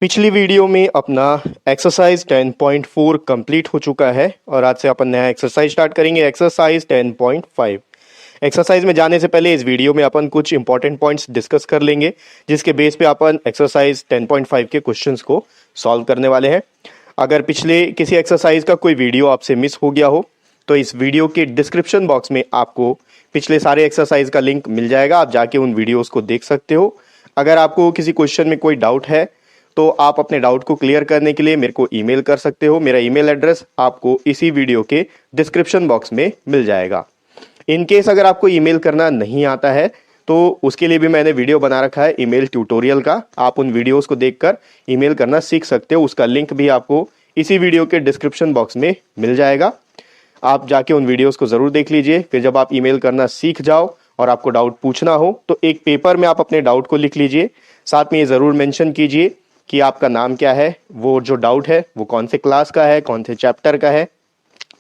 पिछली वीडियो में अपना एक्सरसाइज 10.4 कंप्लीट हो चुका है और आज से अपन नया एक्सरसाइज स्टार्ट करेंगे। एक्सरसाइज 10.5। एक्सरसाइज में जाने से पहले इस वीडियो में अपन कुछ इंपॉर्टेंट पॉइंट्स डिस्कस कर लेंगे, जिसके बेस पे अपन एक्सरसाइज 10.5 के क्वेश्चंस को सॉल्व करने वाले हैं। अगर पिछले किसी एक्सरसाइज का कोई वीडियो आपसे मिस हो गया हो तो इस वीडियो के डिस्क्रिप्शन बॉक्स में आपको पिछले सारे एक्सरसाइज का लिंक मिल जाएगा, आप जाके उन वीडियोज़ को देख सकते हो। अगर आपको किसी क्वेश्चन में कोई डाउट है तो आप अपने डाउट को क्लियर करने के लिए मेरे को ईमेल कर सकते हो। मेरा ईमेल एड्रेस आपको इसी वीडियो के डिस्क्रिप्शन बॉक्स में मिल जाएगा। इन केस अगर आपको ईमेल करना नहीं आता है तो उसके लिए भी मैंने वीडियो बना रखा है ईमेल ट्यूटोरियल का, आप उन वीडियोस को देखकर ईमेल करना सीख सकते हो। उसका लिंक भी आपको इसी वीडियो के डिस्क्रिप्शन बॉक्स में मिल जाएगा, आप जाके उन वीडियोस को ज़रूर देख लीजिए। फिर जब आप ईमेल करना सीख जाओ और आपको डाउट पूछना हो तो एक पेपर में आप अपने डाउट को लिख लीजिए, साथ में ये ज़रूर मेंशन कीजिए कि आपका नाम क्या है, वो जो डाउट है वो कौन से क्लास का है, कौन से चैप्टर का है।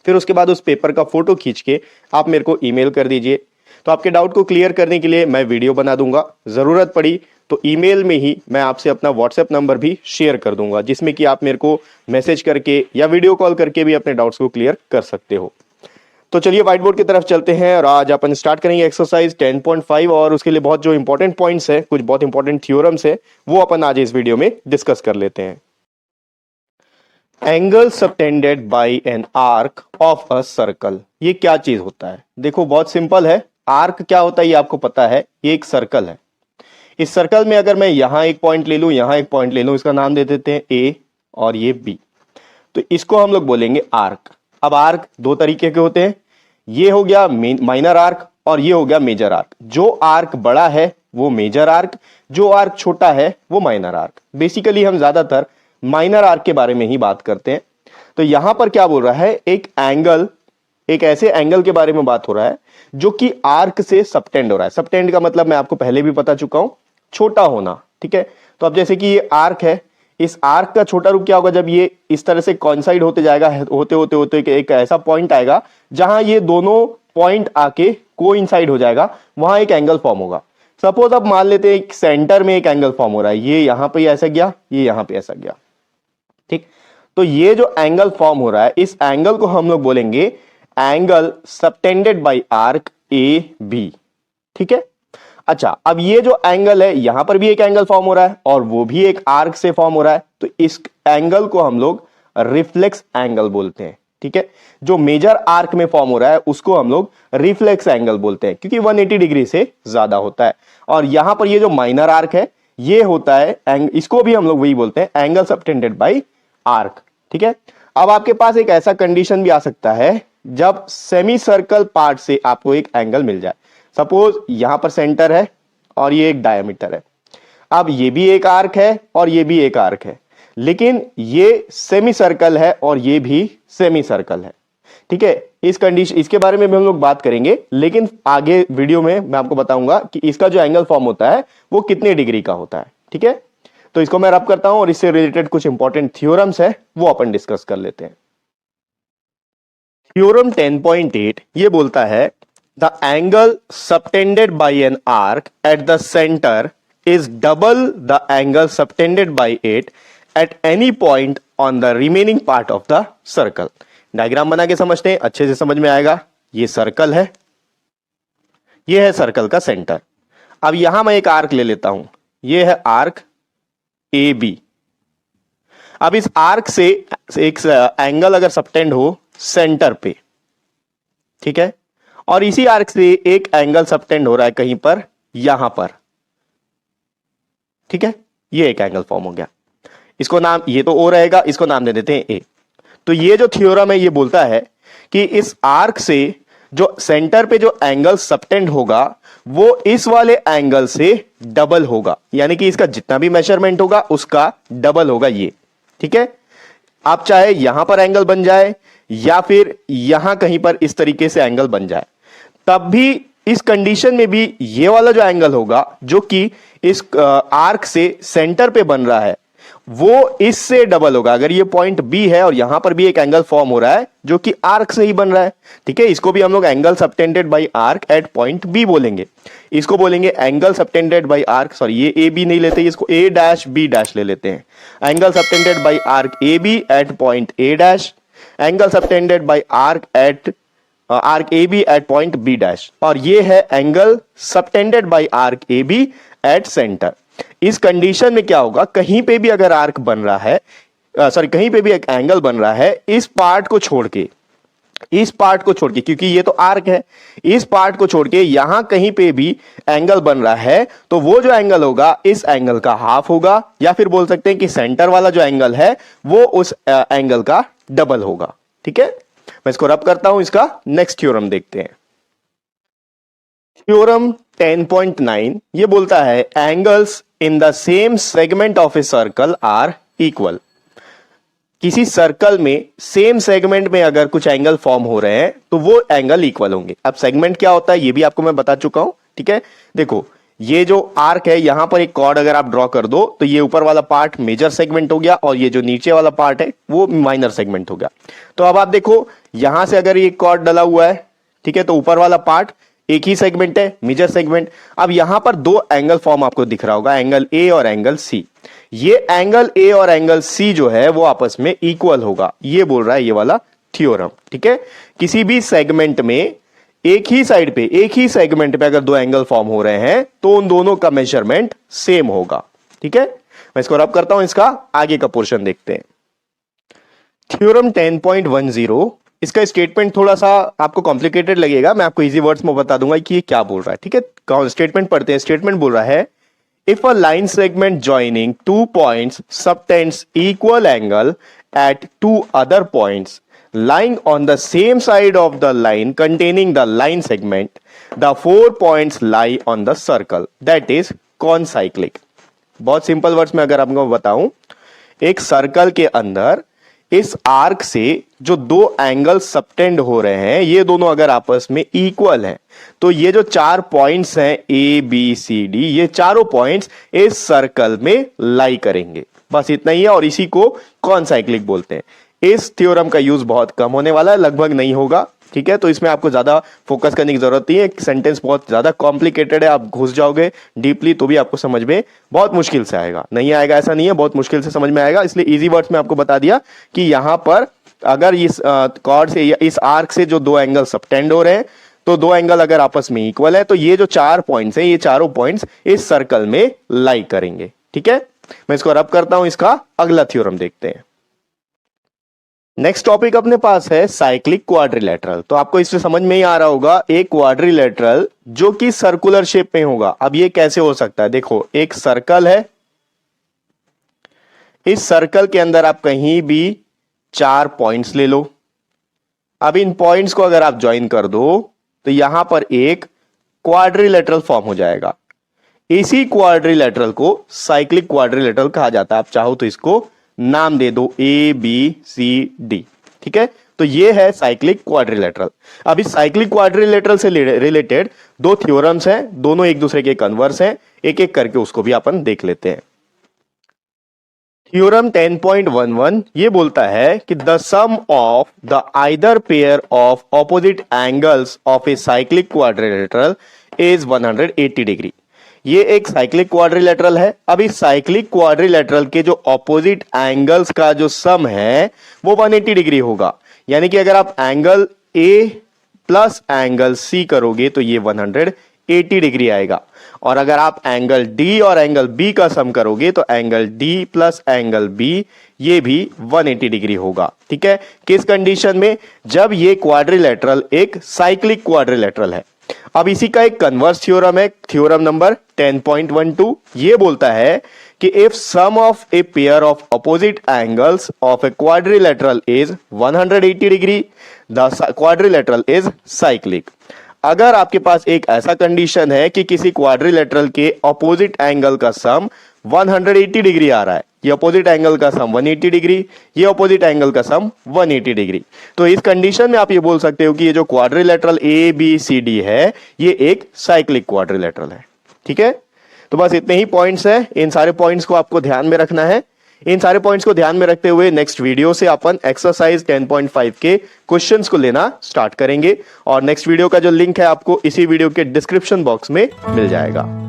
फिर उसके बाद उस पेपर का फोटो खींच के आप मेरे को ईमेल कर दीजिए। तो आपके डाउट को क्लियर करने के लिए मैं वीडियो बना दूंगा, ज़रूरत पड़ी तो ईमेल में ही मैं आपसे अपना व्हाट्सएप नंबर भी शेयर कर दूंगा, जिसमें कि आप मेरे को मैसेज करके या वीडियो कॉल करके भी अपने डाउट्स को क्लियर कर सकते हो। तो चलिए व्हाइट बोर्ड की तरफ चलते हैं और आज अपन स्टार्ट करेंगे एक्सरसाइज 10.5 और उसके लिए बहुत जो इंपॉर्टेंट पॉइंट्स है, कुछ बहुत इंपॉर्टेंट थ्योरम्स है, वो अपन आज इस वीडियो में डिस्कस कर लेते हैं। Angle subtended bye an arc of a circle, ये क्या चीज होता है? देखो बहुत सिंपल है। आर्क क्या होता है ये आपको पता है, ये एक सर्कल है। इस सर्कल में अगर मैं यहां एक पॉइंट ले लूं, यहां एक पॉइंट ले लूं, इसका नाम दे देते हैं ए और ये बी, तो इसको हम लोग बोलेंगे आर्क। अब आर्क दो तरीके के होते हैं, ये हो गया माइनर आर्क और ये हो गया मेजर आर्क। जो आर्क बड़ा है वो मेजर आर्क, जो आर्क छोटा है वो माइनर आर्क। बेसिकली हम ज्यादातर माइनर आर्क के बारे में ही बात करते हैं। तो यहां पर क्या बोल रहा है, एक एंगल, एक ऐसे एंगल के बारे में बात हो रहा है जो कि आर्क से सबटेंड हो रहा है। सबटेंड का मतलब मैं आपको पहले भी बता चुका हूं, छोटा होना, ठीक है। तो अब जैसे कि ये आर्क है, इस आर्क का छोटा रूप क्या होगा, जब ये इस तरह से कॉइंसाइड होते जाएगा, होते होते होते एक ऐसा पॉइंट आएगा जहां ये दोनों पॉइंट आके कोइंसाइड हो जाएगा, वहां एक एंगल फॉर्म होगा। सपोज अब मान लेते हैं एक सेंटर में एक एंगल फॉर्म हो रहा है, ये यहां पे ऐसा गया, ये यहां पे ऐसा गया, ठीक। तो ये जो एंगल फॉर्म हो रहा है, इस एंगल को हम लोग बोलेंगे angle subtended by arc A B, ठीक है। अच्छा, अब ये जो एंगल है, यहां पर भी एक एंगल फॉर्म हो रहा है और वो भी एक आर्क से फॉर्म हो रहा है, तो इस एंगल को हम लोग रिफ्लेक्स एंगल बोलते हैं, ठीक है। जो मेजर आर्क में फॉर्म हो रहा है उसको हम लोग रिफ्लेक्स एंगल बोलते हैं, क्योंकि 180 डिग्री से ज्यादा होता है। और यहां पर ये जो माइनर आर्क है ये होता है इसको भी हम लोग वही बोलते हैं, एंगल सबटेंडेड बाय आर्क, ठीक है। अब आपके पास एक ऐसा कंडीशन भी आ सकता है जब सेमी सर्कल पार्ट से आपको एक एंगल मिल जाए। सपोज यहां पर सेंटर है और ये एक डायमीटर है। अब ये भी एक आर्क है और ये भी एक आर्क है, लेकिन ये सेमी सर्कल है और ये भी सेमी सर्कल है, ठीक है। इस कंडीशन, इसके बारे में भी हम लोग बात करेंगे, लेकिन आगे वीडियो में मैं आपको बताऊंगा कि इसका जो एंगल फॉर्म होता है वो कितने डिग्री का होता है, ठीक है। तो इसको मैं रब करता हूं और इससे रिलेटेड कुछ इंपॉर्टेंट थ्योरम्स है वो अपन डिस्कस कर लेते हैं। थ्योरम 10.8 ये बोलता है the angle subtended by an arc at the center is double the angle subtended by it at any point on the remaining part of the circle। Diagram बना के समझते हैं, अच्छे से समझ में आएगा। ये सर्कल है, ये है सर्कल का सेंटर। अब यहां मैं एक आर्क ले लेता हूं, ये है आर्क ए बी। अब इस आर्क से एक एंगल अगर सबटेंड हो सेंटर पे, ठीक है, और इसी आर्क से एक एंगल सबटेंड हो रहा है कहीं पर यहां पर, ठीक है, ये एक एंगल फॉर्म हो गया। इसको नाम, ये तो ओ रहेगा, इसको नाम दे देते हैं ए। तो ये जो थ्योरम है ये बोलता है कि इस आर्क से जो सेंटर पे जो एंगल सबटेंड होगा वो इस वाले एंगल से डबल होगा, यानी कि इसका जितना भी मेजरमेंट होगा उसका डबल होगा ये, ठीक है। आप चाहे यहां पर एंगल बन जाए या फिर यहां कहीं पर इस तरीके से एंगल बन जाए, तब भी इस कंडीशन में भी ये वाला जो एंगल होगा जो कि इस आर्क से सेंटर पे बन रहा है, वो इससे डबल होगा। अगर ये पॉइंट बी है और यहां पर भी एक एंगल फॉर्म हो रहा है जो कि आर्क से ही बन रहा है, ठीक है, इसको भी हम लोग angle subtended by arc at point B बोलेंगे। इसको बोलेंगे angle subtended by arc, sorry ये ए बी नहीं लेते, इसको ए डैश बी डैश ले लेते हैं। Angle subtended by arc A B at point A dash, angle subtended by arc A B at point B dash, और ये है angle subtended by arc A B at centre. इस condition में क्या होगा, कहीं पे भी अगर आर्क बन रहा है, कहीं पे भी एक एंगल बन रहा है, इस पार्ट को छोड़ के, क्योंकि ये तो आर्क है, इस पार्ट को छोड़ के यहां कहीं पे भी एंगल बन रहा है, तो वो जो एंगल होगा इस एंगल का हाफ होगा, या फिर बोल सकते हैं कि सेंटर वाला जो एंगल है वो उस एंगल का डबल होगा। ठीक है, मैं इसको रब करता हूं, इसका नेक्स्ट थ्योरम देखते हैं। थ्योरम 10.9 ये बोलता है angles in the same segment of a circle are equal. किसी सर्कल में सेम सेगमेंट में अगर कुछ एंगल फॉर्म हो रहे हैं तो वो एंगल इक्वल होंगे। अब सेगमेंट क्या होता है ये भी आपको मैं बता चुका हूं। ठीक है, देखो ये जो आर्क है यहां पर एक कॉर्ड अगर आप ड्रॉ कर दो तो ये ऊपर वाला पार्ट मेजर सेगमेंट हो गया और ये जो नीचे वाला पार्ट है वो माइनर सेगमेंट हो गया। तो अब आप देखो यहां से अगर ये कॉर्ड डला हुआ है, ठीक है, तो ऊपर वाला पार्ट एक ही सेगमेंट है, मेजर सेगमेंट। अब यहां पर दो एंगल फॉर्म आपको दिख रहा होगा, एंगल ए और एंगल सी। ये एंगल ए और एंगल सी जो है वो आपस में इक्वल होगा, ये बोल रहा है ये वाला थ्योरम। ठीक है, किसी भी सेगमेंट में एक ही साइड पे, एक ही सेगमेंट पे अगर दो एंगल फॉर्म हो रहे हैं तो उन दोनों का मेजरमेंट सेम होगा। ठीक है, मैं इसको रब करता हूं, इसका आगे का पोर्शन देखते हैं। थ्योरम 10.10 इसका स्टेटमेंट थोड़ा सा आपको कॉम्प्लिकेटेड लगेगा, मैं आपको इजी वर्ड्स में बता दूंगा कि ये क्या बोल रहा है। ठीक है, स्टेटमेंट पढ़ते हैं। स्टेटमेंट बोल रहा है if a line segment joining two points subtends equal angle at two other points lying on the same side of the line containing the line segment, the 4 points lie on the circle that is concyclic। बहुत simple words में अगर आपको बताऊं, एक circle के अंदर इस arc से जो दो एंगल सबटेंड हो रहे हैं ये दोनों अगर आपस में इक्वल हैं तो ये जो 4 पॉइंट्स हैं ए बी सी डी, ये चारों पॉइंट्स इस सर्कल में लाई करेंगे। बस इतना ही है और इसी को कॉनसाइक्लिक बोलते हैं। इस थ्योरम का यूज बहुत कम होने वाला है, लगभग नहीं होगा। ठीक है, तो इसमें आपको ज्यादा फोकस करने की जरूरत नहीं है। सेंटेंस बहुत ज्यादा कॉम्प्लिकेटेड है, आप घुस जाओगे डीपली तो भी आपको समझ में बहुत मुश्किल से आएगा। नहीं आएगा ऐसा नहीं है, बहुत मुश्किल से समझ में आएगा। इसलिए इजी वर्ड्स में आपको बता दिया कि यहां पर अगर इस कॉर्ड से या इस आर्क से जो दो एंगल सबटेंड हो रहे हैं तो दो एंगल अगर आपस में इक्वल है तो ये जो 4 पॉइंट्स हैं ये चारों पॉइंट्स इस सर्कल में लाई करेंगे। ठीक है, मैं इसको रब करता हूं, इसका अगला थ्योरम देखते हैं। नेक्स्ट टॉपिक अपने पास है साइक्लिक क्वाड्रिलेटरल। तो आपको इससे समझ में ही आ रहा होगा एक क्वाड्रिलेटरल जो कि सर्कुलर शेप में होगा। अब ये कैसे हो सकता है, देखो एक सर्कल है, इस सर्कल के अंदर आप कहीं भी 4 पॉइंट्स ले लो। अब इन पॉइंट्स को अगर आप ज्वाइन कर दो तो यहां पर एक क्वाड्रिलेटरल फॉर्म हो जाएगा। इसी क्वाड्रिलेटरल को साइक्लिक क्वाड्रिलेटरल कहा जाता है। आप चाहो तो इसको नाम दे दो ए बी सी डी। ठीक है, तो ये है साइक्लिक क्वाड्रिलेटरल। अब इस साइक्लिक क्वाड्रिलेटरल से रिलेटेड दो थ्योरम्स हैं, दोनों एक दूसरे के कन्वर्स हैं, एक एक करके उसको भी अपन देख लेते हैं। थ्योरम 10.11 ये बोलता है कि the sum of the either pair of opposite angles of a cyclic quadrilateral is 180 degree. ये एक साइक्लिक क्वाड्रिलेटरल है। अब इस साइक्लिक क्वाड्रिलेटरल के जो ऑपोजिट एंगल्स का जो सम है वो 180 डिग्री होगा। यानी कि अगर आप angle A plus angle C करोगे तो ये 180 डिग्री आएगा, और अगर आप एंगल डी और एंगल बी का सम करोगे तो angle D plus angle B ये भी 180 डिग्री होगा। ठीक है, किस कंडीशन में, जब ये क्वाड्रिलेटरल एक साइक्लिक क्वाड्रिलेटरल है। अब इसी का एक कन्वर्स थ्योरम है, थ्योरम नंबर 10.12 ये बोलता है कि if sum of a pair of opposite angles of a quadrilateral is 180 degree the quadrilateral is cyclic. अगर आपके पास एक ऐसा कंडीशन है कि किसी क्वाड्रिलेटरल के अपोजिट एंगल का सम 180 डिग्री आ रहा है, ये अपोजिट एंगल का सम 180 डिग्री, ये अपोजिट एंगल का सम 180 डिग्री, तो इस कंडीशन में आप ये बोल सकते हो कि ये जो quadrilateral A B C D है ये एक साइक्लिक क्वाड्रिलेटरल है। ठीक है, तो बस इतने ही पॉइंट्स हैं, इन सारे पॉइंट्स को आपको ध्यान में रखना है। इन सारे पॉइंट्स को ध्यान में रखते हुए नेक्स्ट वीडियो से अपन एक्सरसाइज 10.5 के क्वेश्चंस को लेना स्टार्ट करेंगे और नेक्स्ट वीडियो का जो लिंक है आपको इसी वीडियो के डिस्क्रिप्शन बॉक्स में मिल जाएगा।